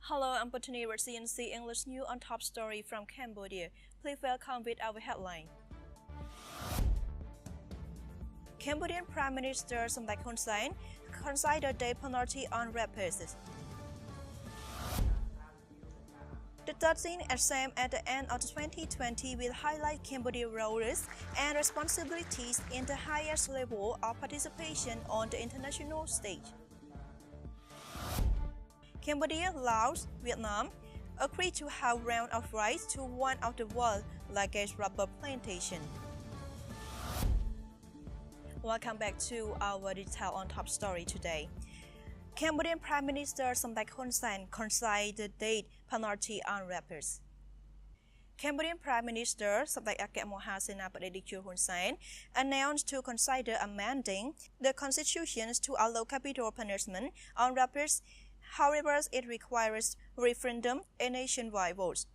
Hello, I'm Botany with CNC English News on top story from Cambodia. Please welcome with our headline. Cambodian Prime Minister Samdech Hun Sen considered death penalty on rapists. The 13th exam at the end of 2020 will highlight Cambodia's roles and responsibilities in the highest level of participation on the international stage. Cambodia, Laos, Vietnam agreed to have round of rights to one of the world's largest rubber plantation. Welcome back to our detail on top story today. Cambodian Prime Minister Samdech Hun Sen considered the death penalty on rappers. Cambodian Prime Minister Samdech Hun Sen announced to consider amending the constitution to allow capital punishment on rappers. However, it requires referendum and nationwide votes.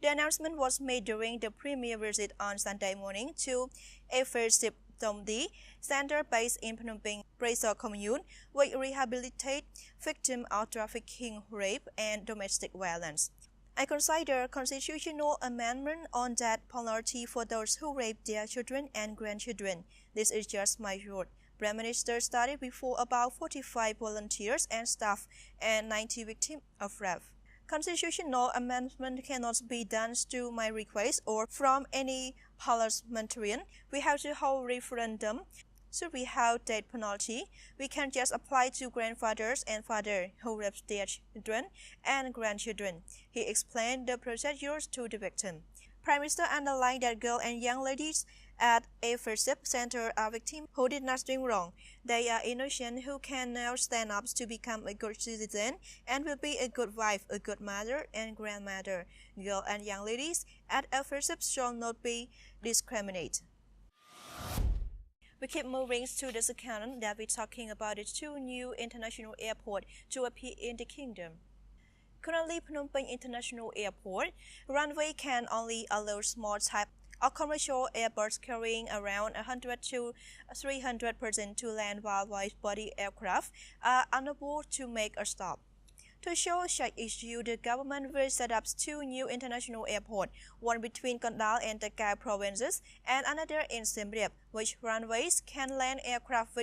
The announcement was made during the premier visit on Sunday morning to a first Tomdi center based in Phnom Penh Praiser commune, which rehabilitate victims of trafficking, rape, and domestic violence. I consider constitutional amendment on death penalty for those who rape their children and grandchildren. This is just my thought. Prime Minister studied before about 45 volunteers and staff and 90 victims of rape. Constitutional amendment cannot be done to my request or from any parliamentarian. We have to hold referendum. Should we have death penalty, we can just apply to grandfathers and fathers who rape their children and grandchildren. He explained the procedures to the victim. Prime Minister underlined that girls and young ladies at a first center are victims who did nothing wrong. They are innocent who can now stand up to become a good citizen and will be a good wife, a good mother and grandmother. Girls and young ladies at a first shall not be discriminated. We keep moving to the second that we're talking about the two new international airports to appear in the kingdom. Currently, Phnom Penh International Airport runway can only allow small type of commercial aircraft carrying around 100 to 300% to land while wide-body aircraft are unable to make a stop. To show such issue, the government will set up two new international airports, one between Kandal and the Kai provinces and another in Siem Reap, which runways can land aircraft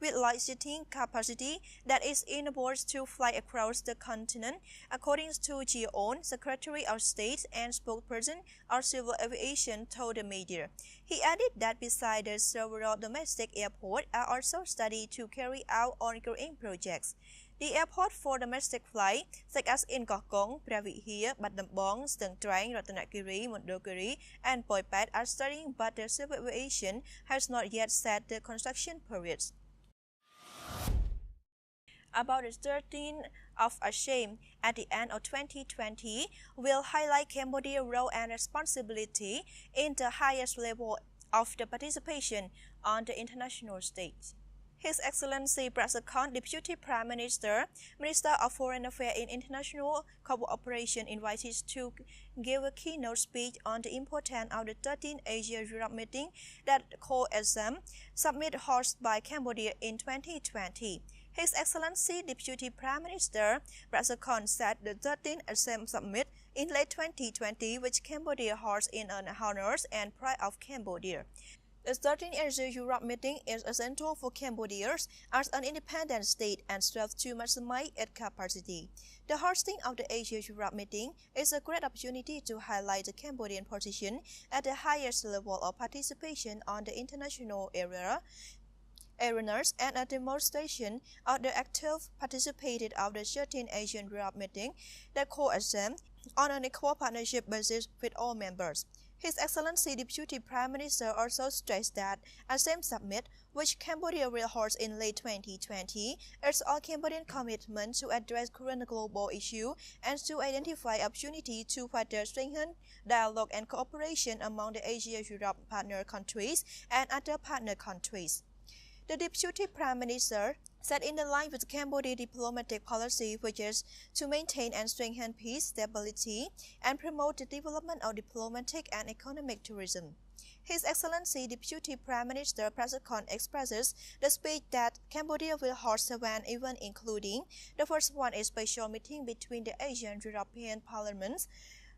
with large seating capacity that is enabled to fly across the continent, according to Geon, Secretary of State and spokesperson of Civil Aviation, told the media. He added that besides the several domestic airports are also studied to carry out ongoing projects. The airport for domestic flight, such as in Koh Kong, Pravihir, Bat Dambong, Stung Trang, Ratanakiri, Mondokiri, and Poipet are studying, but the Civil Aviation has not yet set the construction periods. About the 13th of Asham at the end of 2020 will highlight Cambodia's role and responsibility in the highest level of the participation on the international stage. His Excellency Prasakhon, Deputy Prime Minister, Minister of Foreign Affairs and International Cooperation, invited to give a keynote speech on the importance of the 13th Asia-Europe meeting that co-exam summit hosted by Cambodia in 2020. His Excellency Deputy Prime Minister Prasakhon said the 13th ASEM Summit in late 2020, which Cambodia hosts in honor and pride of Cambodia. The 13th Asia-Europe meeting is essential for Cambodia as an independent state and strives to maximize its capacity. The hosting of the Asia-Europe meeting is a great opportunity to highlight the Cambodian position at the highest level of participation on the international arenas and a demonstration of the active participation of the 13th Asian Europe meeting that co-exam on an equal partnership basis with all members. His Excellency Deputy Prime Minister also stressed that ASEM Summit, which Cambodia will host in late 2020, is all Cambodian commitment to address current global issues and to identify opportunities to further strengthen dialogue and cooperation among the Asia-Europe partner countries and other partner countries. The Deputy Prime Minister said in line with Cambodia's diplomatic policy, which is to maintain and strengthen peace, stability, and promote the development of diplomatic and economic tourism. His Excellency Deputy Prime Minister Prasekon expresses the speech that Cambodia will host 7 events, including the first one is special meeting between the Asian European parliaments,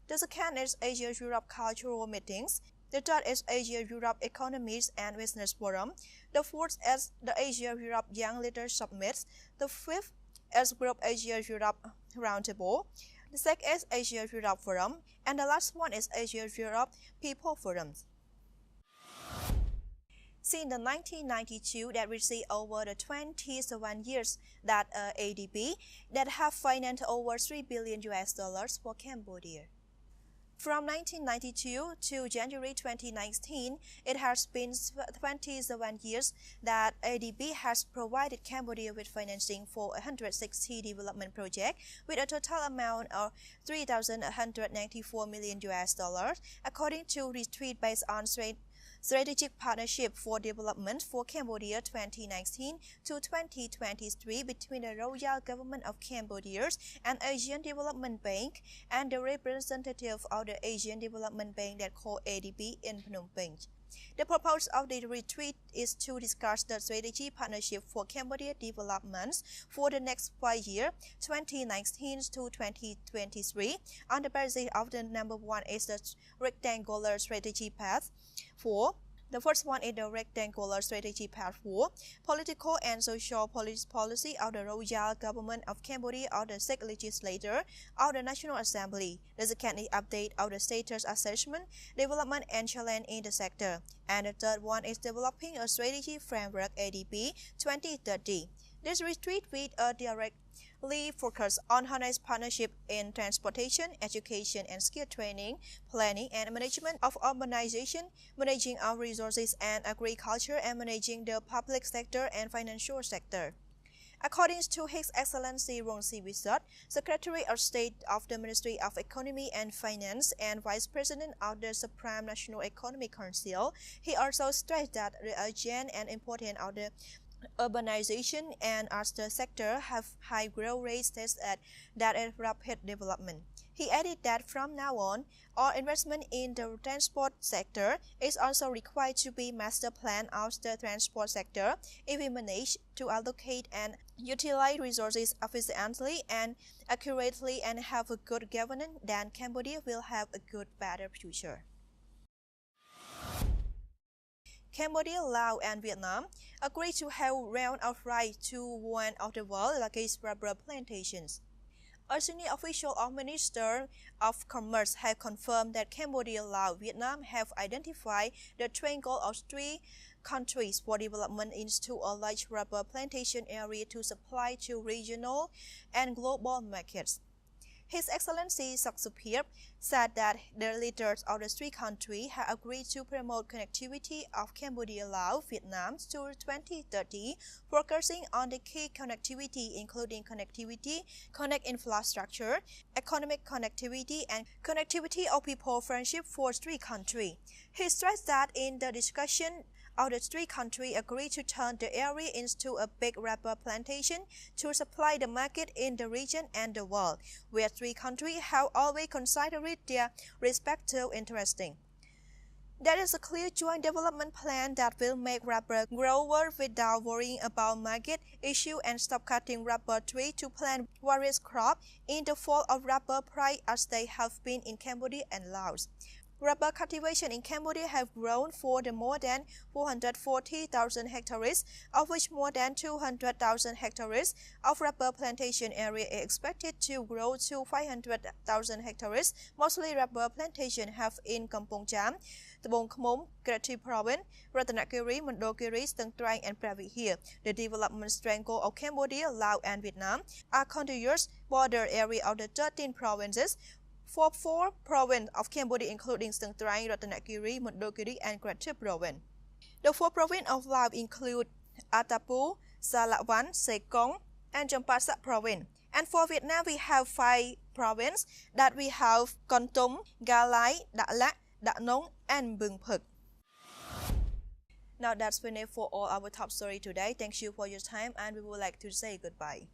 the second is Asia-Europe cultural meetings, the third is Asia-Europe Economies and Business Forum, the fourth is the Asia-Europe Young Leaders Summit, the fifth is Group Asia-Europe Roundtable, the sixth is Asia-Europe Forum, and the last one is Asia-Europe People Forum. Since the 1992 that we see over the 27 years that ADB that have financed over $3 billion for Cambodia. From 1992 to January 2019, it has been 27 years that ADB has provided Cambodia with financing for 160 development projects with a total amount of $3,194 million, according to retreat based on Strategic Partnership for Development for Cambodia 2019 to 2023 between the Royal Government of Cambodia and Asian Development Bank and the representative of the Asian Development Bank that called ADB in Phnom Penh. The purpose of the retreat is to discuss the strategy partnership for Cambodia developments for the next 5 years, 2019 to 2023, on the basis of the number one is the rectangular strategy path. 4. The first one is the rectangular strategy path for political and social policy of the Royal Government of Cambodia or the sixth legislature of the National Assembly. The second is update of the status assessment, development and challenge in the sector. And the third one is developing a strategy framework ADB 2030. This retreat with a directly focus on honest partnership in transportation, education and skill training, planning and management of urbanization, managing our resources and agriculture, and managing the public sector and financial sector. According to His Excellency Rongsi Wisat, Secretary of State of the Ministry of Economy and Finance and Vice President of the Supreme National Economic Council, he also stressed that the urgent and important of the urbanization and as the sector have high growth rates that is rapid development. He added that from now on, all investment in the transport sector is also required to be master plan of the transport sector if we manage to allocate and utilize resources efficiently and accurately and have a good governance, then Cambodia will have a better future. Cambodia, Laos, and Vietnam agreed to hold round of rights to one of the world's largest rubber plantations. A senior official of Minister of Commerce have confirmed that Cambodia, Laos, and Vietnam have identified the triangle of 3 countries for development into a large rubber plantation area to supply to regional and global markets. His Excellency Saksupir said that the leaders of the 3 countries have agreed to promote connectivity of Cambodia, Laos, Vietnam to 2030, focusing on the key connectivity including connectivity, connect infrastructure, economic connectivity, and connectivity of people friendship for 3 countries. He stressed that in the discussion, of the 3 countries agreed to turn the area into a big rubber plantation to supply the market in the region and the world, where 3 countries have always considered their respective interests. There is a clear joint development plan that will make rubber grower without worrying about market issue and stop cutting rubber trees to plant various crops in the fall of rubber price as they have been in Cambodia and Laos. Rubber cultivation in Cambodia have grown for the more than 440,000 hectares, of which more than 200,000 hectares of rubber plantation area is expected to grow to 500,000 hectares. Mostly rubber plantation have in Kampong Cham, Tabong Khmom, Karachi Province, Ratanakiri, Mondulkiri, Stang Trang, and Pravihir. The development triangle of Cambodia, Laos, and Vietnam are contiguous border area of the 13 provinces. For 4 provinces of Cambodia including Stang Trang, Ratanakiri, Mondulkiri, and Karachi Province. The 4 provinces of Laos include Atapu, Salavan, Sekong, and Champasak Province. And for Vietnam, we have 5 provinces that we have Kon Tum, Gia Lai, Dak Lak, Dak Nong, and Bung Phuk. Now that's finished for all our top story today. Thank you for your time and we would like to say goodbye.